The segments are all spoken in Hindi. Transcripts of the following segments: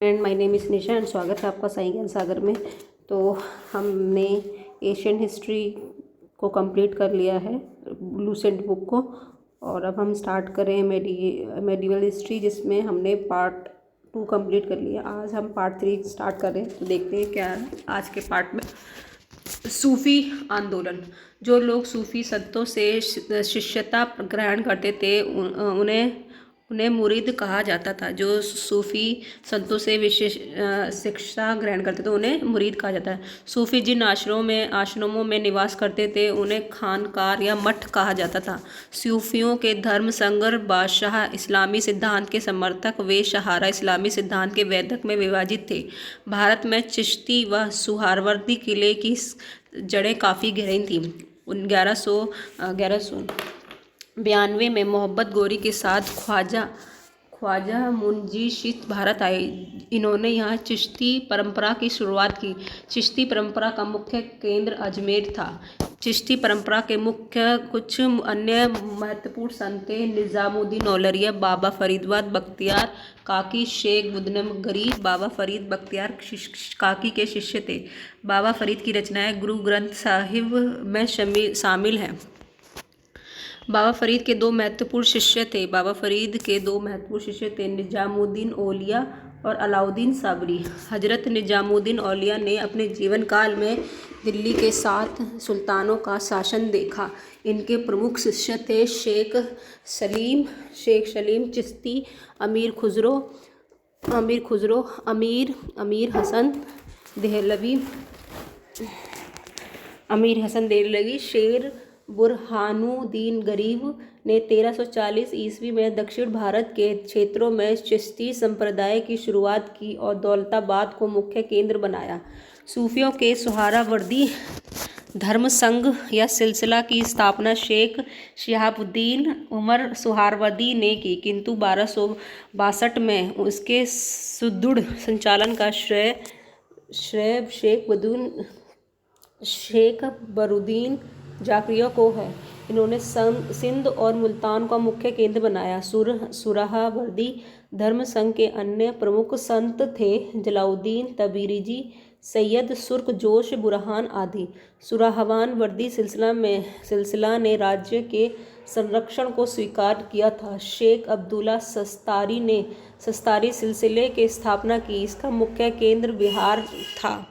And my name is Nisha and स्वागत है आपका साई ज्ञान सागर में। तो हमने एशियन हिस्ट्री को कंप्लीट कर लिया है, लूसेंट बुक को, और अब हम स्टार्ट करें मेडिवल हिस्ट्री, जिसमें हमने पार्ट 2 कंप्लीट कर लिया। आज हम पार्ट 3 स्टार्ट करें, तो देखते हैं क्या है आज के पार्ट में। सूफी आंदोलन। जो लोग सूफी संतों से शिष्यता ग्रहण करते थे उन्हें मुरीद कहा जाता था। जो सूफी संतों से विशेष शिक्षा ग्रहण करते थे उन्हें मुरीद कहा जाता है। सूफी जिन आश्रमों में निवास करते थे उन्हें खानकार या मठ कहा जाता था। सूफियों के धर्म संगर बादशाह इस्लामी सिद्धांत के समर्थक व सहारा इस्लामी सिद्धांत के वेदक में विभाजित थे। भारत में चिश्ती व सुहरावर्दी किले की जड़ें काफ़ी गहरी थीं। 1192 में मोहम्मद गोरी के साथ ख्वाजा मुंशी चिश्ती भारत आए। इन्होंने यहाँ चिश्ती परंपरा की शुरुआत की। चिश्ती परंपरा का मुख्य केंद्र अजमेर था। चिश्ती परंपरा के मुख्य कुछ अन्य महत्वपूर्ण संत थे निजामुद्दीन औलरिया, बाबा फरीद बख्तियार काकी, शेख बुदनम गरीब। बाबा फरीद बख्तियार काकी के शिष्य थे। बाबा फरीद की रचनाएं गुरु ग्रंथ साहिब में शामिल हैं। बाबा फरीद के दो महत्वपूर्ण शिष्य थे निजामुद्दीन औलिया और अलाउद्दीन साबरी। हजरत निजामुद्दीन औलिया ने अपने जीवन काल में दिल्ली के 7 सुल्तानों का शासन देखा। इनके प्रमुख शिष्य थे शेख सलीम चिश्ती, अमीर हसन देहलवी। शेर बुरहानुद्दीन गरीब ने 1340 ईस्वी में दक्षिण भारत के क्षेत्रों में चिश्ती संप्रदाय की शुरुआत की और दौलताबाद को मुख्य केंद्र बनाया। सूफियों के सुहरावर्दी धर्म संघ या सिलसिला की स्थापना शेख शिहाबुद्दीन उमर सुहरावर्दी ने की, किंतु 1262 में उसके सुदृढ़ संचालन का श्रेय शेख बरुद्दीन जाफरिया को है। इन्होंने सिंध और मुल्तान का मुख्य केंद्र बनाया। सुहरावर्दी धर्म संघ के अन्य प्रमुख संत थे जलालुद्दीन तबरेज़ी, सैयद सुर्ख जोश, बुरहान आदि। सुहरावर्दी सिलसिला ने राज्य के संरक्षण को स्वीकार किया था। शेख अब्दुल्ला सस्तारी सिलसिले की स्थापना की। इसका मुख्य केंद्र बिहार था।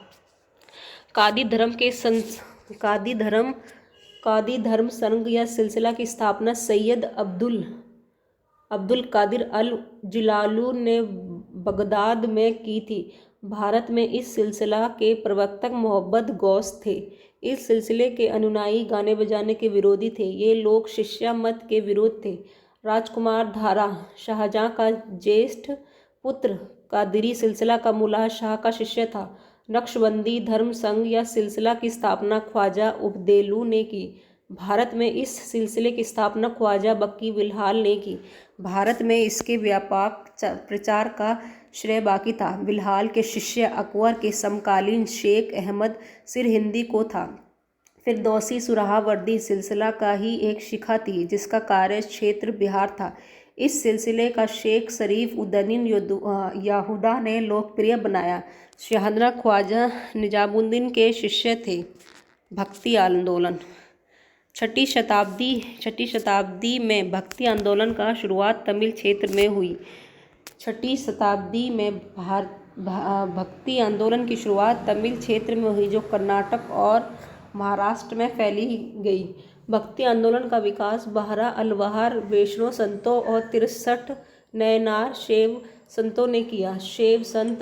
कादी धर्म संघ या सिलसिला की स्थापना सैयद अब्दुल कादिर अल जिलालू ने बगदाद में की थी। भारत में इस सिलसिला के प्रवर्तक मोहम्मद गौस थे। इस सिलसिले के अनुयायी गाने बजाने के विरोधी थे। ये लोग शिष्या मत के विरोध थे। राजकुमार धारा शाहजहां का ज्येष्ठ पुत्र कादरी सिलसिला का मुल्ला शाह का शिष्य था। नक्शबंदी धर्म संघ या सिलसिला की स्थापना ख्वाजा उबैदुल्ला ने की। भारत में इस सिलसिले की स्थापना ख्वाजा बकी बिलाल ने की। भारत में इसके व्यापक प्रचार का श्रेय बाकी था। बिलाल के शिष्य अकबर के समकालीन शेख अहमद सिरहिंदी को था। फिरदौसी सुहरावर्दी सिलसिला का ही एक शाखा थी, जिसका कार्य क्षेत्र बिहार था। इस सिलसिले का शेख शरीफ उद्दीन याहुदा ने लोकप्रिय बनाया। शाहजहां ख्वाजा निजामुद्दीन के शिष्य थे। भक्ति आंदोलन। 6वीं शताब्दी में भक्ति आंदोलन का शुरुआत तमिल क्षेत्र में हुई। 6वीं शताब्दी में भक्ति आंदोलन की शुरुआत तमिल क्षेत्र में हुई, जो कर्नाटक और महाराष्ट्र में फैली गई। भक्ति आंदोलन का विकास बारह अलवार वैष्णव संतों और 63 नयनार शैव संतों ने किया। शैव संत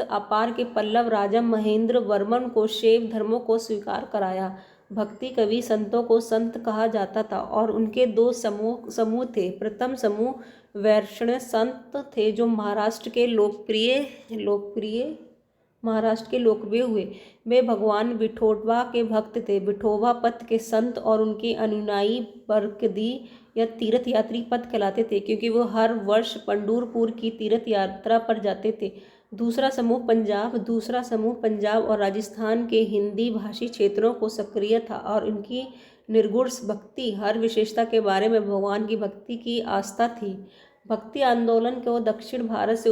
अपार के पल्लव राजा महेंद्र वर्मन को शैव धर्म को स्वीकार कराया। भक्ति कवि संतों को संत कहा जाता था और उनके 2 समूह थे। प्रथम समूह वैष्णव संत थे, जो महाराष्ट्र के लोकप्रिय हुए। वे भगवान विठोबा के भक्त थे। विठोबा पथ के संत और उनके अनुयायी बरगदी या तीर्थ यात्री पथ कहलाते थे, क्योंकि वो हर वर्ष पंढरपुर की तीर्थ यात्रा पर जाते थे। दूसरा समूह पंजाब और राजस्थान के हिंदी भाषी क्षेत्रों को सक्रिय था और उनकी निर्गुण भक्ति हर विशेषता के बारे में भगवान की भक्ति की आस्था थी। भक्ति आंदोलन को दक्षिण भारत से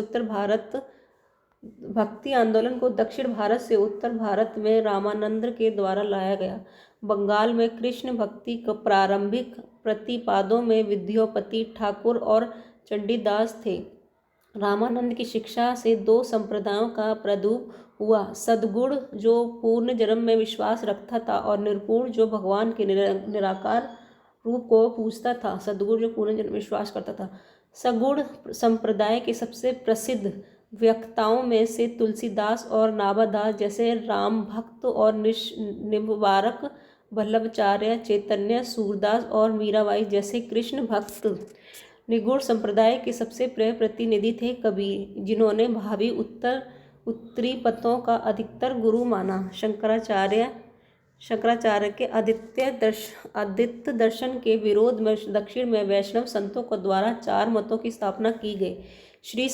उत्तर भारत में रामानंद के द्वारा लाया गया। बंगाल में कृष्ण भक्ति के प्रारंभिक प्रतिपादों में विद्योपति ठाकुर और चंडीदास थे। रामानंद की शिक्षा से दो संप्रदायों का प्रादुर्भाव हुआ, सद्गुण जो पूर्ण जन्म में विश्वास रखता था और निर्गुण जो भगवान के निराकार रूप को पूजता था। सद्गुण जो पूर्ण जन्म में विश्वास करता था। सगुण संप्रदाय के सबसे प्रसिद्ध वक्ताओं में से तुलसीदास और नाभादास जैसे राम भक्त और निम्बारक, वल्लभाचार्य, चैतन्य, सूरदास और मीराबाई जैसे कृष्ण भक्त। निर्गुण संप्रदाय के सबसे प्रिय प्रतिनिधि थे कबीर, जिन्होंने भावी उत्तरी पथों का अधिकतर गुरु माना। शंकराचार्य के अद्वैत दर्शन के विरोध में दक्षिण में वैष्णव संतों के द्वारा 4 मतों की स्थापना की गई। श्री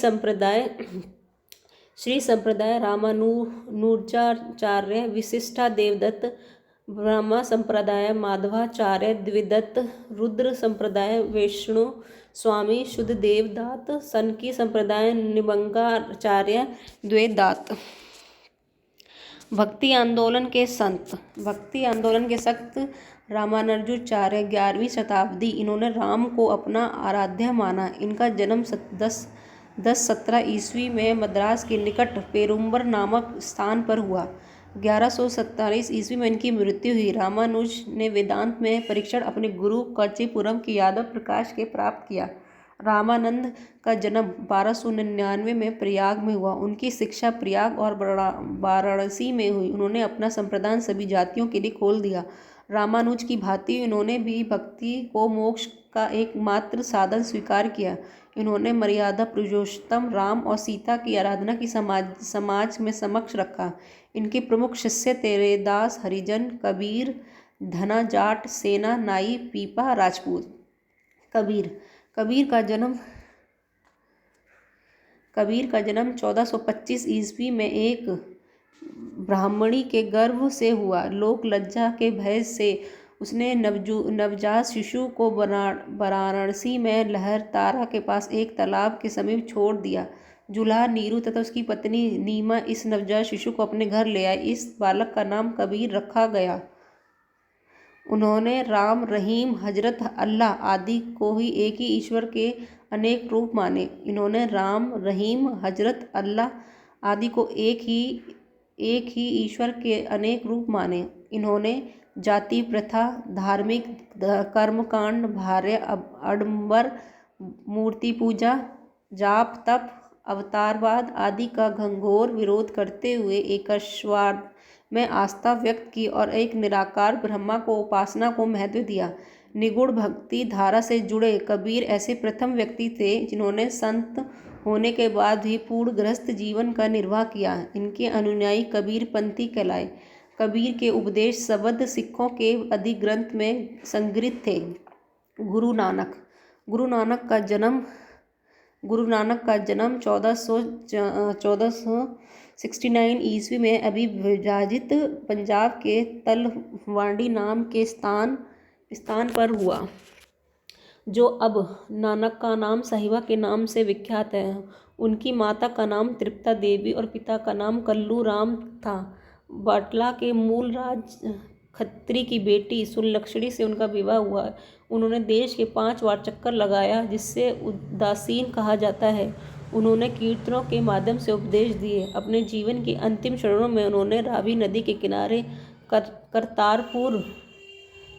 संप्रदाय रामानुजाचार्य, विशिष्टा देवदत्त, ब्रह्मा संप्रदाय माधवाचार्य द्विदत्त, रुद्र संप्रदाय वैष्णु स्वामी शुद्धदेव दात, सनकी संप्रदाय निबंगाचार्य द्वैदात। भक्ति आंदोलन के संत रामानुजाचार्य 11वीं शताब्दी। इन्होंने राम को अपना आराध्य माना। इनका जन्म 1017 ईस्वी में मद्रास के निकट पेरुम्बर नामक स्थान पर हुआ। 1147 ईस्वी में इनकी मृत्यु हुई। रामानुज ने वेदांत में परीक्षण अपने गुरु कांचीपुरम के यादव प्रकाश के प्राप्त किया। रामानंद का जन्म 1299 में प्रयाग में हुआ। उनकी शिक्षा प्रयाग और वाराणसी में हुई। उन्होंने अपना संप्रदाय सभी जातियों के लिए खोल दिया। रामानुज की भांति इन्होंने भी भक्ति को मोक्ष का एकमात्र साधन स्वीकार किया। इन्होंने मर्यादा पुरुषोत्तम राम और सीता की आराधना की समाज में समक्ष रखा। इनके प्रमुख शिष्य तेरेदास, हरिजन, कबीर, धना जाट, सेना, नाई, पीपा, राजपूत। कबीर का जन्म 1425 ईस्वी में एक ब्राह्मणी के गर्भ से हुआ। लोक लज्जा के भय से उसने नवजात शिशु को वाराणसी में लहरतारा के पास एक तालाब के समीप छोड़ दिया। जुलाहा, नीरू तथा उसकी पत्नी नीमा इस नवजात शिशु को अपने घर ले आए। इस बालक का नाम कबीर रखा गया। उन्होंने राम, रहीम, हजरत अल्लाह आदि को ही एक ही ईश्वर के अनेक रूप माने। इन्होंने राम, रहीम, हजरत अल्लाह आदि को एक ही ईश्वर के अनेक रूप माने। इन्होंने जाति प्रथा, धार्मिक कर्मकांड, भार्य आडंबर, मूर्ति पूजा, जाप तप, अवतारवाद आदि का घंघोर विरोध करते हुए एकश्वरवाद में आस्था व्यक्त की और एक निराकार ब्रह्मा को उपासना को महत्व दिया। निगुण भक्ति धारा से जुड़े कबीर ऐसे प्रथम व्यक्ति थे जिन्होंने संत होने के बाद भी पूर्ण गृहस्थ जीवन का निर्वाह किया। इनके अनुयायी कबीर पंथी कहलाए। कबीर के उपदेश शब्द सिखों के अधिग्रंथ में संग्रहित थे। गुरु नानक का जन्म 1469 ईस्वी में अविभाजित पंजाब के तलवंडी नाम के स्थान पर हुआ, जो अब नानक का नाम साहिबा के नाम से विख्यात है। उनकी माता का नाम तृप्ता देवी और पिता का नाम कल्लू राम था। बाटला के मूल राज खत्री की बेटी सुलक्षणी से उनका विवाह हुआ। उन्होंने देश के 5 बार चक्कर लगाया, जिससे उदासीन कहा जाता है। उन्होंने कीर्तनों के माध्यम से उपदेश दिए। अपने जीवन के अंतिम क्षणों में उन्होंने रावी नदी के किनारे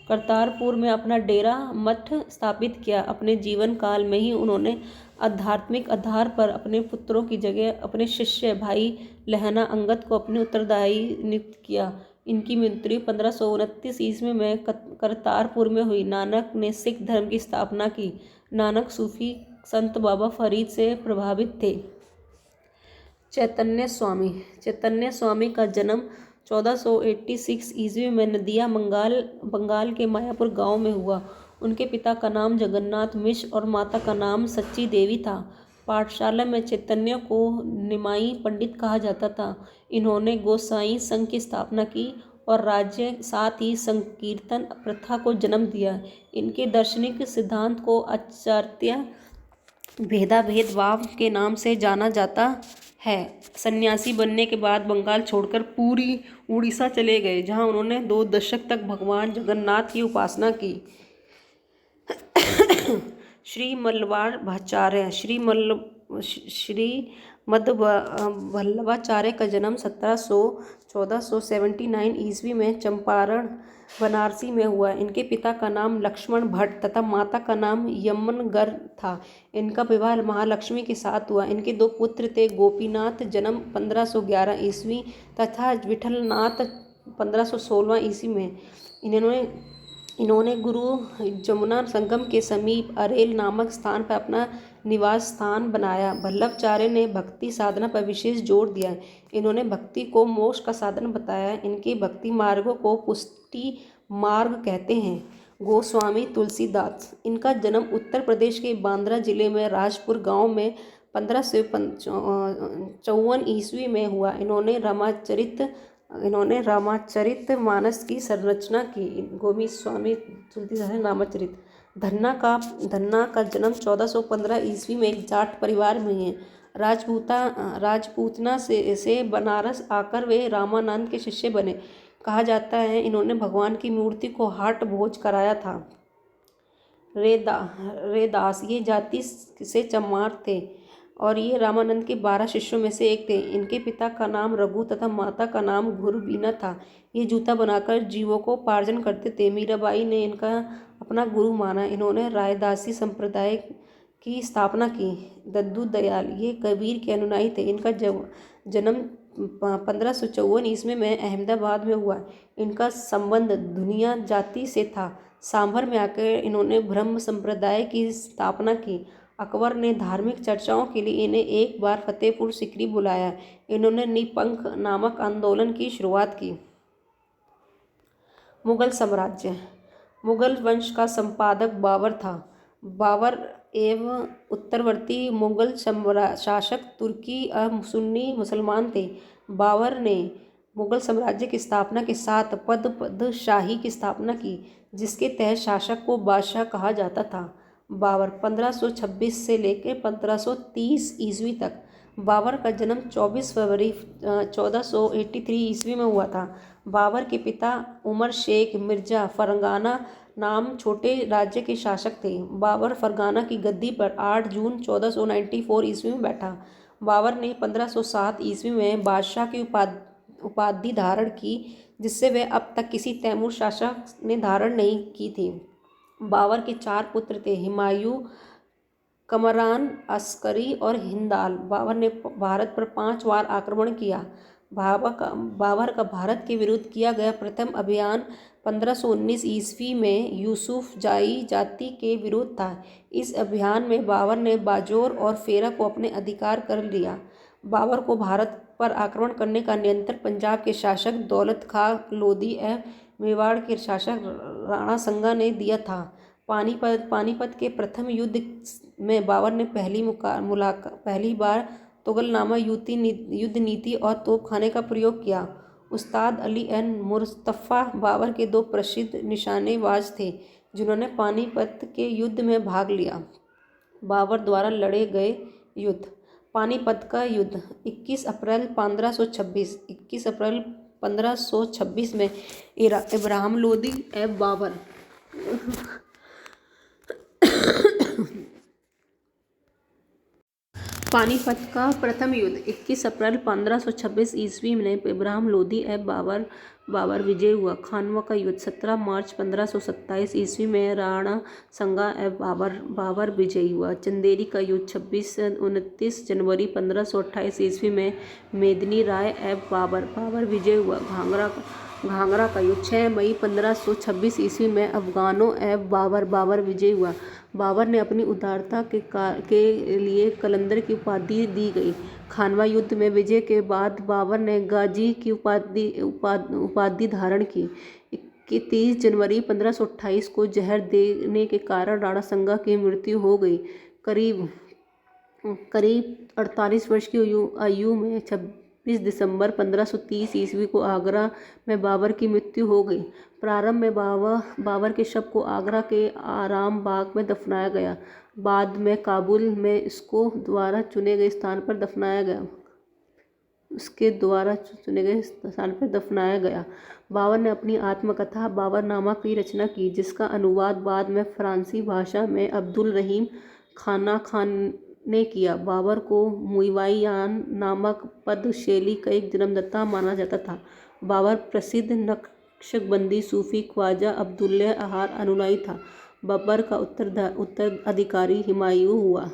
करतारपुर में अपना डेरा मठ स्थापित किया। अपने जीवन काल में ही उन्होंने आध्यात्मिक आधार पर अपने पुत्रों की जगह अपने शिष्य भाई लहना अंगद को अपने उत्तरदायी नियुक्त किया। इनकी मृत्यु 1529 ईस्वी में करतारपुर में हुई। नानक ने सिख धर्म की स्थापना की। नानक सूफी संत बाबा फरीद से प्रभावित थे। चैतन्य स्वामी का जन्म 1486 ईस्वी में नदिया बंगाल के मायापुर गांव में हुआ। उनके पिता का नाम जगन्नाथ मिश्र और माता का नाम सच्ची देवी था। पाठशाला में चैतन्य को निमाई पंडित कहा जाता था। इन्होंने गोसाई संघ की स्थापना की और राज्य, साथ ही संकीर्तन प्रथा को जन्म दिया। इनके दार्शनिक सिद्धांत को आचार्य भेदाभेदभाव के नाम से जाना जाता है। सन्यासी बनने के बाद बंगाल छोड़कर पूरी उड़ीसा चले गए, जहां उन्होंने 2 दशक तक भगवान जगन्नाथ की उपासना की। श्रीमद्वल्लभाचार्य का जन्म 1479 ईस्वी में चंपारण बनारसी में हुआ। इनके पिता का नाम लक्ष्मण भट्ट तथा माता का नाम यमनगर था। इनका विवाह महालक्ष्मी के साथ हुआ। इनके 2 पुत्र थे, गोपीनाथ जन्म 1511 ईस्वी तथा विठलनाथ 1516 ईस्वी में। इन्होंने गुरु जमुना संगम के समीप अरेल नामक स्थान पर अपना निवास स्थान बनाया। वल्लभाचार्य ने भक्ति साधना पर विशेष जोर दिया। इन्होंने भक्ति को मोक्ष का साधन बताया। इनके भक्ति मार्गों को पुष्टि मार्ग कहते हैं। गोस्वामी तुलसीदास, इनका जन्म उत्तर प्रदेश के बांद्रा जिले में राजपुर गांव में 1554 ईस्वी में हुआ। इन्होंने रामचरितमानस की संरचना की। गोस्वामी तुलसीदास ने रामचरित। धन्ना का जन्म 1415 ईस्वी में एक जाट परिवार में है। राजपूतना से बनारस आकर वे रामानंद के शिष्य बने। कहा जाता है इन्होंने भगवान की मूर्ति को हाट भोज कराया था। रेदास ये जाति से चमार थे और ये रामानंद के 12 शिष्यों में से एक थे। इनके पिता का नाम रघु तथा माता का नाम गुरुबीना था। ये जूता बनाकर जीवों को उपार्जन करते थे। मीराबाई ने इनका अपना गुरु माना। इन्होंने रायदासी संप्रदाय की स्थापना की। दद्दू दयाल ये कबीर के अनुयायी थे। इनका जन्म 1554 ईस्वी में अहमदाबाद में हुआ। इनका संबंध धुनिया जाति से था। सांभर में आकर इन्होंने ब्रह्म संप्रदाय की स्थापना की। अकबर ने धार्मिक चर्चाओं के लिए इन्हें एक बार फतेहपुर सीकरी बुलाया। इन्होंने निपंख नामक आंदोलन की शुरुआत की। मुगल साम्राज्य। मुगल वंश का संपादक बाबर था। बाबर एवं उत्तरवर्ती मुगल शासक तुर्की और सुन्नी मुसलमान थे। बाबर ने मुगल साम्राज्य की स्थापना के साथ पदशाही की स्थापना की, जिसके तहत शासक को बादशाह कहा जाता था। बाबर 1526 से लेकर 1530 ईस्वी तक। बाबर का जन्म 24 फरवरी 1483 ईस्वी में हुआ था। बाबर के पिता उमर शेख मिर्जा फरगाना नाम छोटे राज्य के शासक थे। बाबर फरगाना की गद्दी पर 8 जून 1494 ईस्वी में बैठा। बाबर ने 1507 ईस्वी में बादशाह की उपाधि धारण की, जिससे वह अब तक किसी तैमूर शासक ने धारण नहीं की थी। बाबर के 4 पुत्र थे, हुमायूं, कमरान, अस्करी और हिंदाल। बाबर ने भारत पर 5 बार आक्रमण किया। बाबर का भारत के विरुद्ध किया गया प्रथम अभियान 1519 ईस्वी में यूसुफ जाई जाति के विरुद्ध था। इस अभियान में बाबर ने बाजौर और फेरा को अपने अधिकार कर लिया। बाबर को भारत पर आक्रमण करने का नियंत्रण पंजाब के शासक दौलत खां लोधी एवं मेवाड़ के शासक राणा संगा ने दिया था। पानीपत के प्रथम युद्ध में बाबर ने पहली बार तुगलनामा युद्ध नीति और तोपखाने का प्रयोग किया। उस्ताद अली एन मुस्तफ़ा बाबर के 2 प्रसिद्ध निशानेबाज थे, जिन्होंने पानीपत के युद्ध में भाग लिया। बाबर द्वारा लड़े गए युद्ध। पानीपत का युद्ध 21 अप्रैल 1526 में इब्राहिम लोदी एवं बाबर पानीपत का प्रथम युद्ध 21 अप्रैल 1526 ईस्वी में इब्राहिम लोदी एवं बाबर विजय हुआ। खानवा का युद्ध 17 मार्च 1527 ईस्वी में राणा संगा एवं बाबर विजयी हुआ। चंदेरी का युद्ध 29 जनवरी 1528 ईस्वी में मेदिनी राय एवं बाबर विजय हुआ। घाघरा का युद्ध 6 मई 1526 ईस्वी में अफगानों एवं बाबर विजय हुआ। बाबर ने अपनी उदारता के लिए कलंदर की उपाधि दी गई। खानवा युद्ध में विजय के बाद बाबर ने गाजी की उपाधि धारण की। 30 जनवरी 1528 को जहर देने के कारण राणा संगा की मृत्यु हो गई। करीब 48 वर्ष की आयु में 20 दिसंबर 1530 ईस्वी को आगरा में बाबर की मृत्यु हो गई। प्रारंभ में बाबर के शव को आगरा के आराम बाग में दफनाया गया। बाद में काबुल में इसको द्वारा चुने गए स्थान पर दफनाया गया। बाबर ने अपनी आत्मकथा बाबरनामा की रचना की, जिसका अनुवाद बाद में फ़रांसी भाषा में अब्दुल रहीम खाना खान ने किया। बाबर को मुइवायान नामक पद शैली का एक जन्मदाता माना जाता था। बाबर प्रसिद्ध नक्शबंदी सूफी ख्वाजा अब्दुल्ला अहार अनुयायी था। बाबर का उत्तराधिकारी हुमायूं हुआ।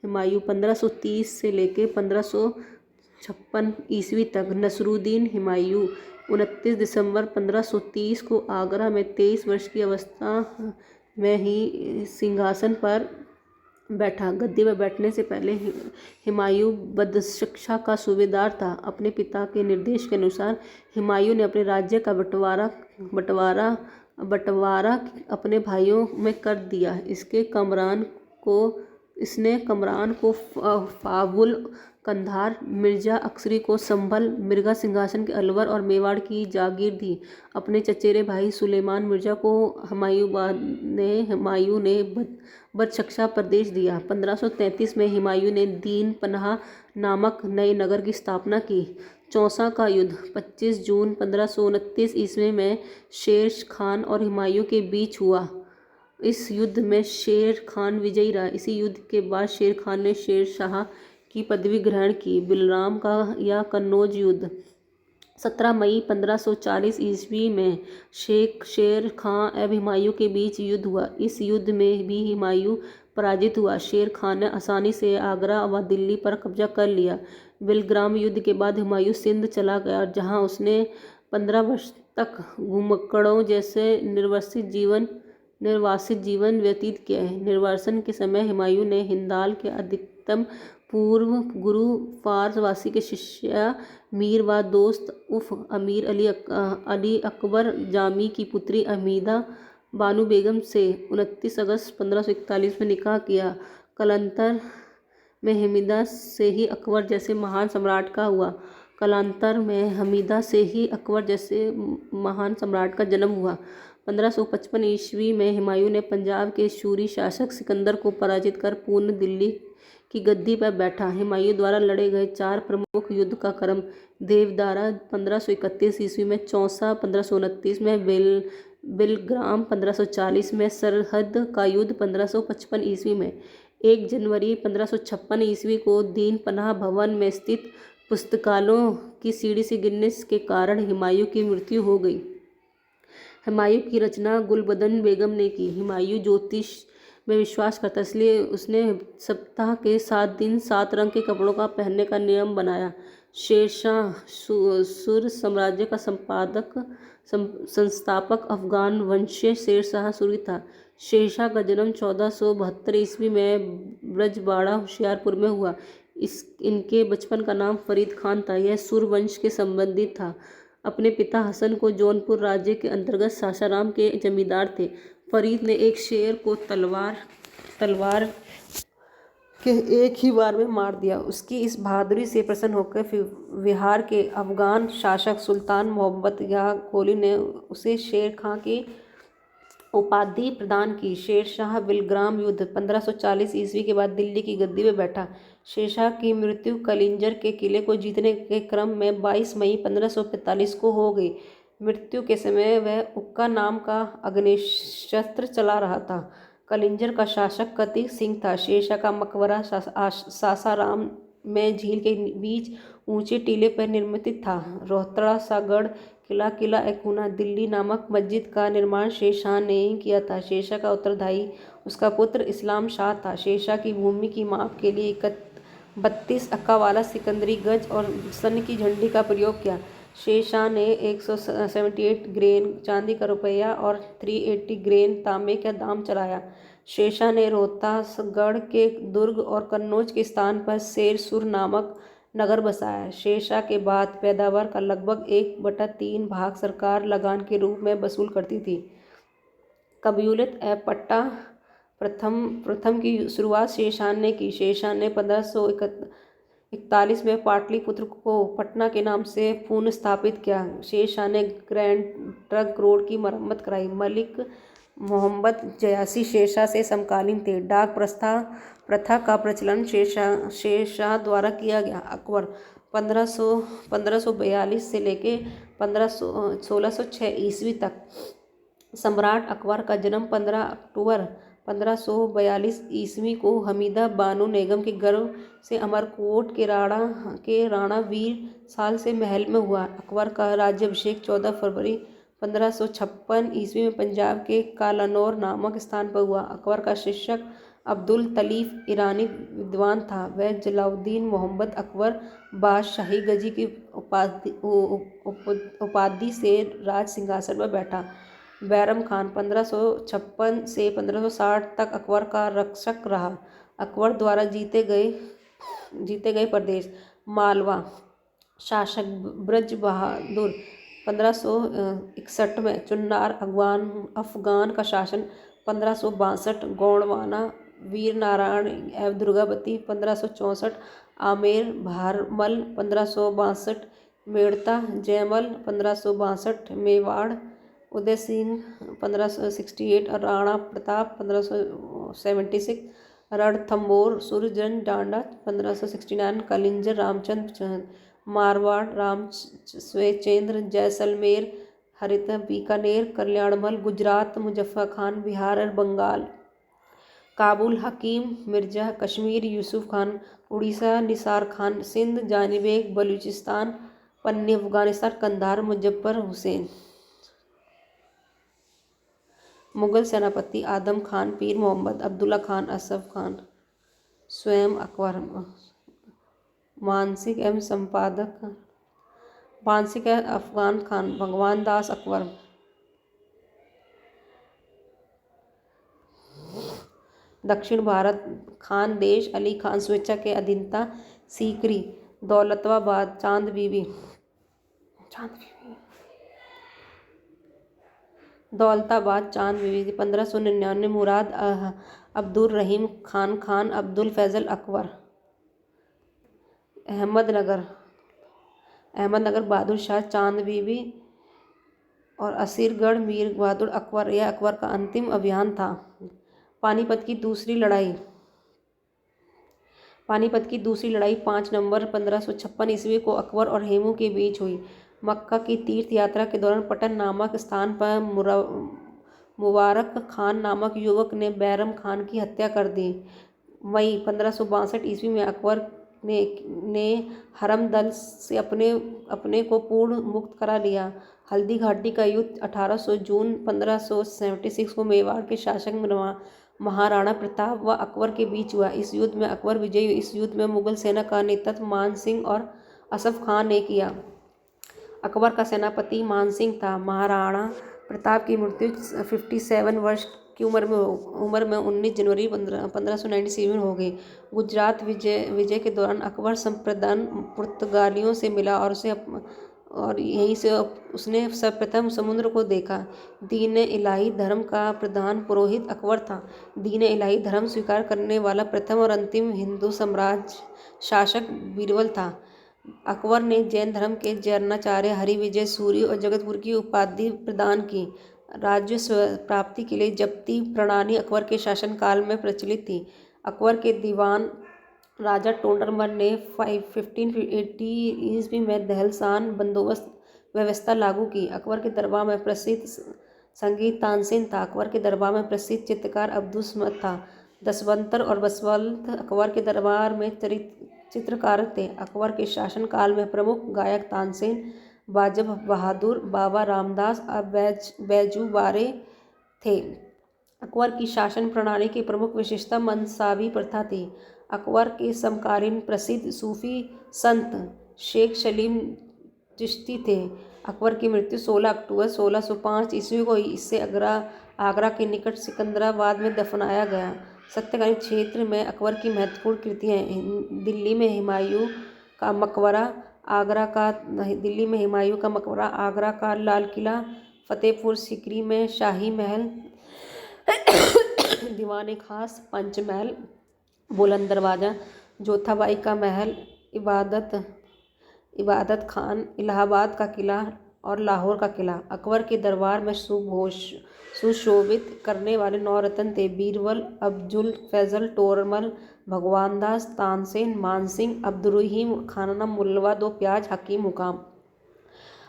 हुमायूं 1530 से लेकर 1556 ईस्वी तक। नसरुद्दीन हुमायूं 29 दिसंबर 1530 को आगरा में 23 वर्ष की अवस्था में ही सिंहासन पर बैठा। गद्दी पर बैठने से पहले हुमायूं बदख्शां का सूबेदार था। अपने पिता के निर्देश के अनुसार हुमायूं ने अपने राज्य का बंटवारा अपने भाइयों में कर दिया। इसने कमरान को फाबुल कंधार, मिर्जा अक्सरी को संभल, मिर्गा सिंहासन के अलवर और मेवाड़ की जागीर दी। अपने चचेरे भाई सुलेमान मिर्जा को हुमायूं ने बदख्शां प्रदेश दिया। 1533 में हुमायूं ने दीन पनाह नामक नए नगर की स्थापना की। चौसा का युद्ध 25 जून 1529 ईस्वी में शेर खान और हुमायूं के बीच हुआ। इस युद्ध में शेर खान विजयी रहा। इसी युद्ध के बाद शेर खान ने शेर शाह की पदवी ग्रहण की। बिलराम का या कन्नौज युद्ध 17 मई 1540 ईस्वी में शेर खां एवं हुमायूं के बीच युद्ध हुआ। इस युद्ध में भी हुमायूं पराजित हुआ। शेर खान ने आसानी से आगरा व दिल्ली पर कब्जा कर लिया। बिलग्राम युद्ध के बाद हुमायूं सिंध चला गया, जहां उसने 15 वर्ष तक घुमक्कड़ों जैसे निर्वासित जीवन व्यतीत किया है। निर्वासन के समय हुमायूं ने हिंदाल के अधिकतम पूर्व गुरु फारस वासी के शिष्य मीर व दोस्त उफ अमीर अली अकबर जामी की पुत्री हमीदा बानू बेगम से 29 अगस्त 1541 में निकाह किया। कालांतर में हमीदा से ही अकबर जैसे महान सम्राट का जन्म हुआ। 1555 ईस्वी में हुमायूं ने पंजाब के शूरी शासक सिकंदर को पराजित कर पूर्ण दिल्ली की गद्दी पर बैठा। हुमायूं द्वारा लड़े गए 4 प्रमुख युद्ध का क्रम: देवदारा 1531 ईस्वी में, चौसा 1529 में, बिलग्राम 1540 में, सरहद का युद्ध 1555 ईस्वी में। 1 जनवरी 1556 ईस्वी को दीन पनाह भवन में स्थित पुस्तकालयों की सीढ़ी से गिरने के कारण हुमायूं की मृत्यु हो गई। हुमायूं की रचना गुलबदन बेगम ने की। हुमायूं ज्योतिष में विश्वास करता, इसलिए उसने सप्ताह के 7 दिन 7 रंग के कपड़ों का पहनने का नियम बनाया। शेरशाह सुर साम्राज्य का संस्थापक अफगान वंशीय शेरशाह सूरी था। शेरशाह का जन्म 1472 ईस्वी में ब्रजबाड़ा होशियारपुर में हुआ। इनके बचपन का नाम फरीद खान था। यह सुर वंश के संबंधी था। अपने पिता हसन को जौनपुर राज्य के अंतर्गत सासाराम के जमींदार थे। फरीद ने एक शेर को तलवार के एक ही बार में मार दिया। उसकी इस बहादुरी से प्रसन्न होकर बिहार के अफगान शासक सुल्तान मोहम्मद शाह कोली ने उसे शेर खां की उपाधि प्रदान की। शेरशाह बिलग्राम युद्ध 1540 ईस्वी के बाद दिल्ली की गद्दी पर बैठा। शेरशाह की मृत्यु कलिंजर के किले को जीतने के क्रम में 22 मई 1545 को हो गई। मृत्यु के समय वह उक्का नाम का अग्नेयस्त्र चला रहा था। कलिंजर का शासक कति सिंह था। शेरशाह का मकबरा सासाराम में झील के बीच ऊंचे टीले पर निर्मित था। रोहतड़ा सा गढ़ किला एकूना दिल्ली नामक मस्जिद का निर्माण शेरशाह ने ही किया था। शेरशाह का उत्तराधिकारी उसका पुत्र इस्लाम शाह था। शेरशाह की भूमि की माप के लिए 32 अक्का वाला सिकंदरी गज और सन की झंडी का प्रयोग किया। शेरशाह ने 178 ग्रेन चांदी का रुपया और 380 ग्रेन तांबे का दाम चढ़ाया। शेरशाह ने रोहतासगढ़ के दुर्ग और कन्नौज के स्थान पर शेरसुर नामक नगर बसाया। शेरशाह के बाद पैदावार का लगभग 1/3 भाग सरकार लगान के रूप में वसूल करती थी। कबीलत पट्टा प्रथम की शुरुआत शेरशाह ने की। शेरशाह ने 1561 41 में पाटलिपुत्र को पटना के नाम से पुनः स्थापित किया। शेर शाह ने ग्रैंड ट्रंक रोड की मरम्मत कराई। मलिक मोहम्मद जयासी शेरशाह से समकालीन थे। डाक प्रथा का प्रचलन शेरशाह द्वारा किया गया। अकबर 1542 से लेके 1606 ईस्वी तक। सम्राट अकबर का जन्म 15 अक्टूबर 1542 ईस्वी को हमीदा बानो बेगम के गर्भ से अमरकोट के राणा वीर साल से महल में हुआ। अकबर का राज्याभिषेक 14 फरवरी 1556 ईस्वी में पंजाब के कालानौर नामक स्थान पर हुआ। अकबर का शिक्षक अब्दुल तलीफ ईरानी विद्वान था। वह जलालुद्दीन मोहम्मद अकबर बादशाही गजी की उपाधि से राज सिंहासन पर बैठा। बैरम खान 1556 से 1560 तक अकबर का रक्षक रहा। अकबर द्वारा जीते गए प्रदेश: मालवा। शासक ब्रज बहादुर 1561 में। चुन्नार अफगान का शासन 1562। गोंडवाना वीर नारायण एवं दुर्गावती 1564। आमेर भारमल 1562। मेड़ता जयमल 1562। मेवाड़ उदय सिंह 1568 और राणा प्रताप 1576। रणथंभौर सूर्यजन डांडा 1569। कलिंजर रामचंद्र मारवाड़ राम स्वैचेंद्र जैसलमेर हरित बीकानेर कल्याणमल गुजरात मुजफ्फर खान बिहार और बंगाल। काबुल हकीम मिर्जा कश्मीर यूसुफ खान उड़ीसा निसार खान सिंध जानीबेग बलूचिस्तान पन्नी अफगानिस्तान कंधार मुजफ्फर हुसैन। मुगल सेनापति आदम खान पीर मोहम्मद अब्दुल्ला खान असफ खान। स्वयं अकबर। मानसिक एवं संपादक मानसिक अफगान खान भगवान दास अकबर। दक्षिण भारत खान देश अली खान स्वेच्छा के अधीनता सीकरी। दौलताबाद चांद बीबी दौलताबाद चांद बीबी 1599। मुराद अब्दुल रहीम खान अब्दुल फैजल अकबर। अहमदनगर बहादुर शाह चांद बीबी और असीरगढ़ मीर बहादुर अकबर। यह अकबर का अंतिम अभियान था। पानीपत की दूसरी लड़ाई 5 नवंबर 1556 ईस्वी को अकबर और हेमू के बीच हुई। मक्का की तीर्थ यात्रा के दौरान पटन नामक स्थान पर मुबारक खान नामक युवक ने बैरम खान की हत्या कर दी। मई 1562 ईस्वी में अकबर ने हरमदल से अपने को पूर्ण मुक्त करा लिया। हल्दी घाटी का युद्ध 1800 जून 1576 को मेवाड़ के शासक महाराणा प्रताप व अकबर के बीच हुआ। इस युद्ध में अकबर विजयी। इस युद्ध में मुगल सेना का नेतृत्व मान सिंह और असफ खान ने किया। अकबर का सेनापति मान सिंह था। महाराणा प्रताप की मृत्यु 57 वर्ष की उम्र में 19 जनवरी 1590 ईस्वी में हो गई। गुजरात विजय के दौरान अकबर संप्रदान पुर्तगालियों से मिला और यहीं से उसने सर्वप्रथम समुद्र को देखा। दीन इलाही धर्म का प्रधान पुरोहित अकबर था। दीन इलाही धर्म स्वीकार करने वाला प्रथम और अंतिम हिंदू साम्राज्य शासक बीरबल था। अकबर ने जैन धर्म के जैनाचार्य हरि विजय सूरी और जगतगुरु की उपाधि प्रदान की। राजस्व प्राप्ति के लिए जब्ती प्रणाली अकबर के शासनकाल में प्रचलित थी। अकबर के दीवान राजा टोडरमल ने 1580 ईस्वी में दहलसान बंदोबस्त व्यवस्था लागू की। अकबर के दरबार में प्रसिद्ध संगीत तानसेन था। अकबर के दरबार में प्रसिद्ध चित्रकार अब्दुल समद था। दसवंतर और बसवंत अकबर के दरबार में चित्रकार थे। अकबर के शासनकाल में प्रमुख गायक तानसेन, बाजब बहादुर, बाबा रामदास और बैजू बारे थे। अकबर की शासन प्रणाली की प्रमुख विशेषता मनसाबी प्रथा थी। अकबर के समकालीन प्रसिद्ध सूफी संत शेख सलीम चिश्ती थे। अकबर की मृत्यु 16 अक्टूबर 1605 ईस्वी को हुई। इसे आगरा के निकट सिकंदराबाद में दफनाया गया। सत्यकालीन क्षेत्र में अकबर की महत्वपूर्ण कृतियाँ हैं। दिल्ली में हुमायूं का मकबरा, आगरा का लाल किला, फतेहपुर सीकरी में शाही महल, दीवान खास, पंचमहल, बुलंद दरवाजा, जोधाबाई का महल, इबादत खान, इलाहाबाद का किला और लाहौर का किला अकबर के दरबार में सुशोभित करने वाले 9 रत्न थे। बीरबल, अब्दुल फैजल, टोरमल, भगवान दास, तानसेन, मानसिंह, अब्दुर्रहीम, खाना मुल्ला, 2 प्याज, हकीम हुकाम।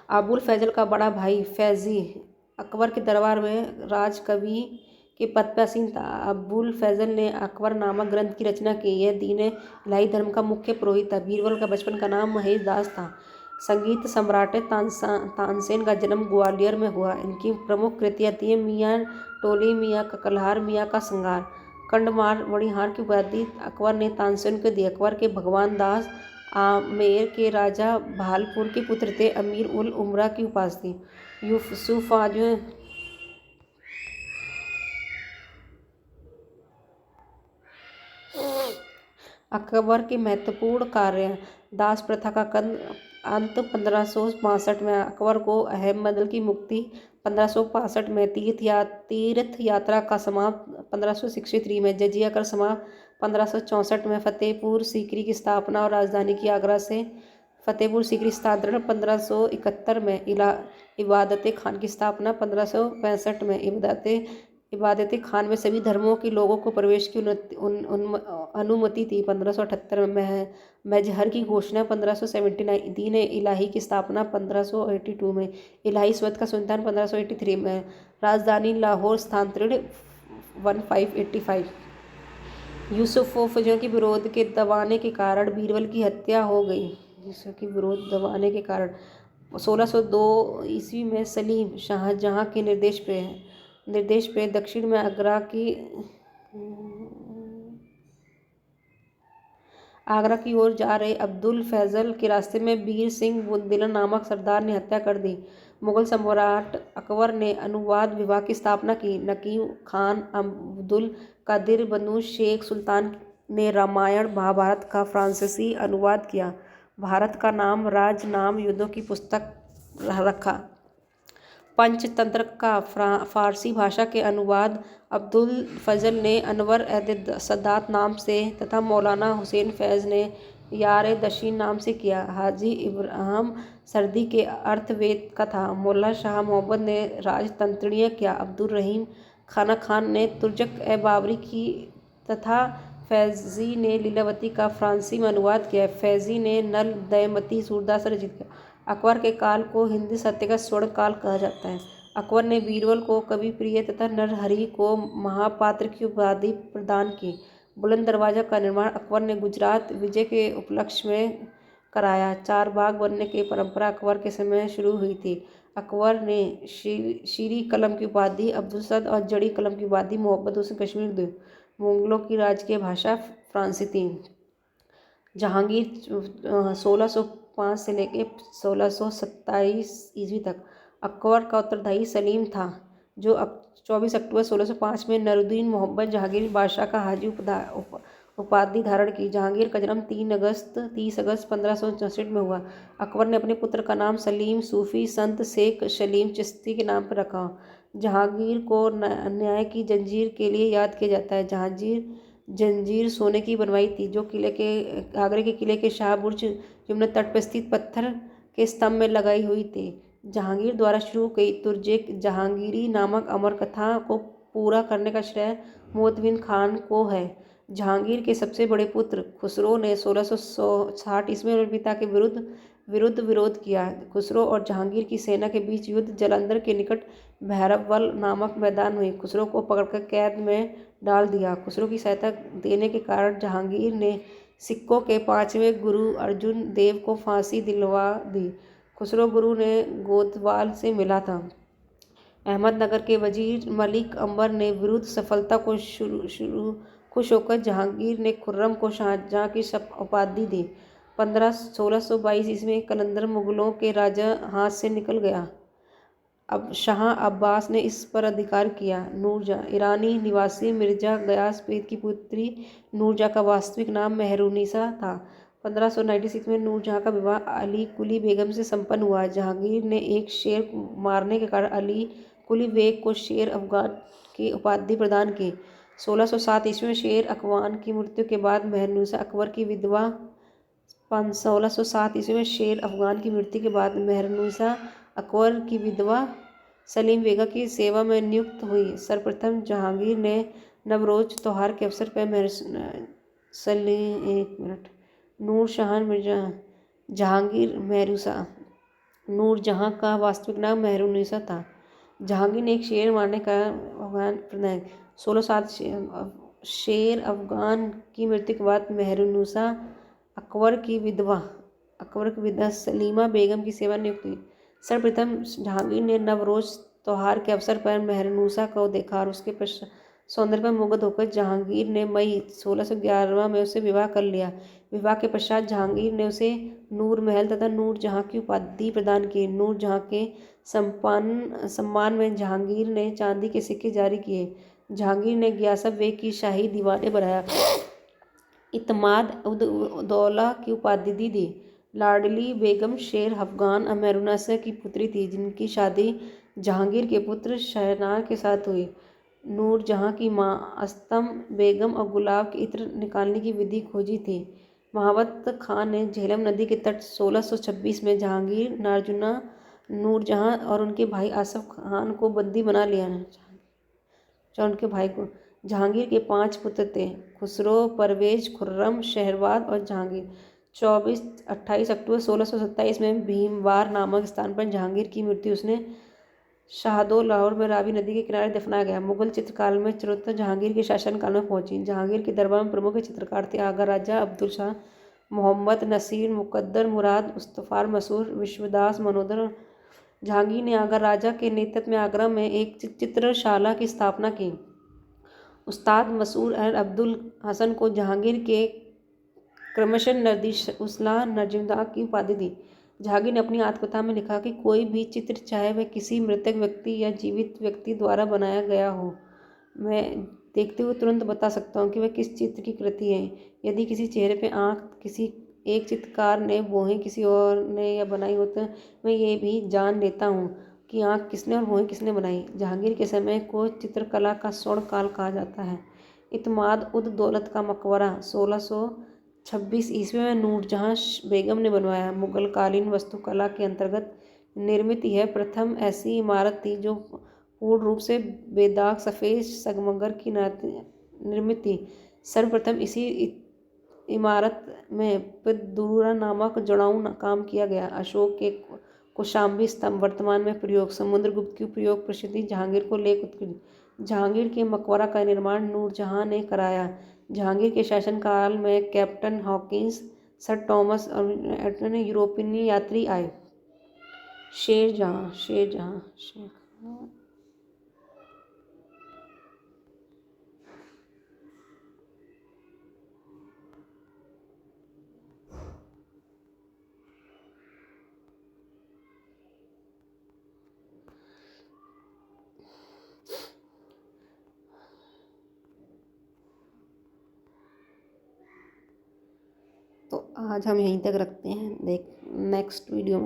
अबुल फैजल का बड़ा भाई फैजी अकबर के दरबार में राजकवि के पद पर आसीन था। अबुल फैजल ने अकबर नामक ग्रंथ की रचना की। यह दीन इलाही धर्म का मुख्य पुरोहित था। बीरबल का बचपन का नाम महेश दास था। संगीत सम्राट तानसेन का जन्म ग्वालियर में हुआ। इनकी प्रमुख कृतियाँ थी मियाँ टोली, मियाँ का कलहार, मियाँ का श्रृंगार। कंडमार मणिहार की उपाधि अकबर ने तानसेन को दी। अकबर के भगवान दास आमेर के राजा भालपुर के पुत्र थे। अमीर उल उमरा की उपाधि थी। यूसुफ अकबर के महत्वपूर्ण कार्य दास प्रथा का अंत 1562 में, अकबर को अहमदल की मुक्ति 1565 में, तीर्थ यात्रा का समाप्त 1563 में, जजिया कर समाप्त 1564 में, फतेहपुर सीकरी की स्थापना और राजधानी की आगरा से फतेहपुर सीकरी स्थानांतरण 1571 में, इबादत खान की स्थापना 1565 में। इबादत खान में सभी धर्मों के लोगों को प्रवेश की अनुमति थी। 1578 में मजहर की घोषणा 1579, दीन इलाही की स्थापना 1582 में, इलाही स्वत का सुल्तान 1583 में, राजधानी लाहौर स्थानांतरण 1585। यूसुफ के विरोध के दबाने के कारण बीरबल की हत्या हो गई। यूसुफ के विरोध दबाने के कारण 1602 ईस्वी में सलीम शाहजहां के निर्देश पे दक्षिण में आगरा की ओर जा रहे अब्दुल फैजल के रास्ते में बीर सिंह बुंदेला नामक सरदार ने हत्या कर दी। मुगल सम्राट अकबर ने अनुवाद विभाग की स्थापना की। नकीम खान अब्दुल कादिर बनु शेख सुल्तान ने रामायण महाभारत का फ्रांसीसी अनुवाद किया। भारत का नाम राजनाम युद्धों की पुस्तक रखा। पंचतंत्र का फारसी भाषा के अनुवाद अब्दुल फजल ने अनवर सदात नाम से तथा मौलाना हुसैन फैज़ ने यार दशीन नाम से किया। हाजी इब्राहिम सर्दी के अर्थवेद का था। मुल्ला शाह मोहम्मद ने राजतंत्रीय किया। अब्दुर्रहीम खान ने तुर्क-ए-बाबरी की तथा फैज़ी ने लीलावती का फ्रांसी में अनुवाद किया। फैज़ी ने नल दमयंती सूरदास रचित किया। अकबर के काल को हिंदी साहित्य का स्वर्ण काल कहा जाता है। अकबर ने बीरबल को कवि प्रिय तथा नरहरि को महापात्र की उपाधि प्रदान की। बुलंद दरवाजा का निर्माण अकबर ने गुजरात विजय के उपलक्ष्य में कराया। 4 बाग बनने की परंपरा अकबर के समय शुरू हुई थी। अकबर ने शीरी कलम की उपाधि अब्दुलसद और जड़ी कलम की उपाधि मोहम्मद हुसैन कश्मीर दी। मुगलों की राजकीय भाषा फ्रांसी थी। जहांगीर 1605 से लेकर 1627 ईस्वी तक अकबर का उत्तराधिकारी सलीम था, जो 24 अक्टूबर 1605 में नूरुद्दीन मोहम्मद जहांगीर बादशाह का हाजी उपाधि धारण की। जहांगीर का जन्म 30 अगस्त 1564 में हुआ। अकबर ने अपने पुत्र का नाम सलीम सूफी संत शेख सलीम चिश्ती के नाम पर रखा। जहांगीर को न्याय की जंजीर के लिए याद किया जाता है। जंजीर सोने की बनवाई थी, जो आगरे के किले के शाह बुर्ज यमुना तट पर स्थित पत्थर के स्तंभ में लगाई हुई थी। जहांगीर द्वारा शुरू की तुर्क जहांगीरी नामक अमर कथा को पूरा करने का श्रेय मोहम्मद खान को है। जहांगीर के सबसे बड़े पुत्र खुसरो ने 1660 ईस्वी में पिता के विरुद्ध विरोध किया। खुसरो और जहांगीर की सेना के बीच युद्ध जालंधर के निकट भैरवल नामक मैदान में खुसरो को पकड़कर कैद में डाल दिया। खुसरो की सहायता देने के कारण जहांगीर ने सिखों के 5वें गुरु अर्जुन देव को फांसी दिलवा दी। खुसरो गुरु ने गोदवाल से मिला था। अहमदनगर के वजीर मलिक अंबर ने विरुद्ध सफलता को खुश होकर जहांगीर ने खुर्रम को शाहजहां की उपाधि दी। 1622 ईस्वी में कलंदर मुगलों के राजा हाथ से निकल गया। अब शाह अब्बास ने इस पर अधिकार किया। नूरजहाँ ईरानी निवासी मिर्जा गयास बेग की पुत्री नूरजहाँ का वास्तविक नाम मेहरुन्निसा था। 1596 में नूरजहाँ का विवाह अली कुली बेगम से संपन्न हुआ। जहांगीर ने एक शेर मारने के कारण अली कुली बेग को शेर अफगान की उपाधि प्रदान की। 1607 ईस्वी में शेर अफगान की मृत्यु के बाद मेहरुन्निसा अकबर की विधवा 1607 ईस्वी में शेर अफगान की मृत्यु के बाद मेहरुन्निसा अकबर की विधवा सलीम बेगम की सेवा में नियुक्त हुई। सर्वप्रथम जहांगीर ने नवरोज त्योहार के अवसर पर नूरजहां मिर्जा जहांगीर मेहरुनिसा नूरजहां का वास्तविक नाम मेहरुन्निसा था। जहांगीर ने एक शेर मारने का अफगान प्रदान 1607 शेर अफगान की मृत्यु के बाद मेहरुन्निसा अकबर की विधवा सलीमा बेगम की सेवा नियुक्त हुई। सर्वप्रथम जहांगीर ने नवरोज त्योहार के अवसर पर मेहरुन्निसा को देखा और उसके सौंदर्य पर मुग्ध होकर जहांगीर ने मई 1611 में उसे विवाह कर लिया। विवाह के पश्चात जहांगीर ने उसे नूर महल तथा नूरजहां की उपाधि प्रदान की। नूरजहां के सम्मान में जहांगीर ने चांदी के सिक्के जारी किए। जहांगीर ने गियासफ बेग की शाही दीवाने बनाया। इत्माद उद दौला की उपाधि दी। लाडली बेगम शेर अफगान मेहरुन्निसा की पुत्री थी, जिनकी शादी जहांगीर के पुत्र शहनार के साथ हुई। नूरजहां की मां अस्तम बेगम और गुलाब के इत्र निकालने की विधि खोजी थी। महाबत खान ने झेलम नदी के तट 1626 में जहांगीर, नूरजहां और उनके भाई आसफ खान को बंदी बना लिया। उनके भाई को जहांगीर के 5 पुत्र थे, खुसरो, परवेज, खुर्रम, शहरवाद और जहांगीर। 28 अक्टूबर 1627 में भीमवार नामक स्थान पर जहांगीर की मृत्यु उसने शाहदोल लाहौर में रावी नदी के किनारे दफनाया गया। मुगल चित्रकाल में चरित्र जहांगीर के शासनकाल में पहुंची। जहांगीर के दरबार में प्रमुख चित्रकार थे आगा राजा अब्दुल शाह, मोहम्मद नसीर, मुकद्दर मुराद, मुस्तफार मसूर, विश्वदास मनोदर। जहांगीर ने आगा राजा के नेतृत्व में आगरा में एक चित्रशाला की स्थापना की। उस्ताद मसूर अब्दुल हसन को जहांगीर के क्रमशः नदीर-उस-उला नजीमदार की उपाधि दी। जहांगीर ने अपनी आत्मकथा में लिखा कि कोई भी चित्र, चाहे वह किसी मृतक व्यक्ति या जीवित व्यक्ति द्वारा बनाया गया हो, मैं देखते हुए तुरंत बता सकता हूँ कि वह किस चित्र की कृति है। यदि किसी चेहरे पर आँख किसी एक चित्रकार ने भौहें किसी और ने या बनाई हो, तो मैं ये भी जान लेता हूँ कि आँख किसने और भौहें किसने बनाई। जहांगीर के समय को चित्रकला का स्वर्ण काल कहा जाता है। इत्माद उद दौलत का मकबरा 1626 ईस्वी में नूरजहां बेगम ने बनवाया। मुगलकालीन वास्तुकला के अंतर्गत निर्मित यह प्रथम ऐसी इमारत थी जो पूर्ण रूप से बेदाग सफ़ेद संगमरमर की निर्मित थी। सर्वप्रथम इसी इमारत में पिदुरा नामक जड़ाऊ काम किया गया। अशोक के कौशाम्बी स्तंभ वर्तमान में प्रयोग। समुद्रगुप्त की प्रयोग प्रसिद्धि जहांगीर को लेख उत्कृष्ट। जहांगीर के मकबरा का निर्माण नूरजहां ने कराया। जहांगीर के शासनकाल में कैप्टन हॉकिंस, सर टॉमस और अन्य यूरोपीय यात्री आए। शेरजहां तो आज हम यहीं तक रखते हैं। नेक्स्ट वीडियो में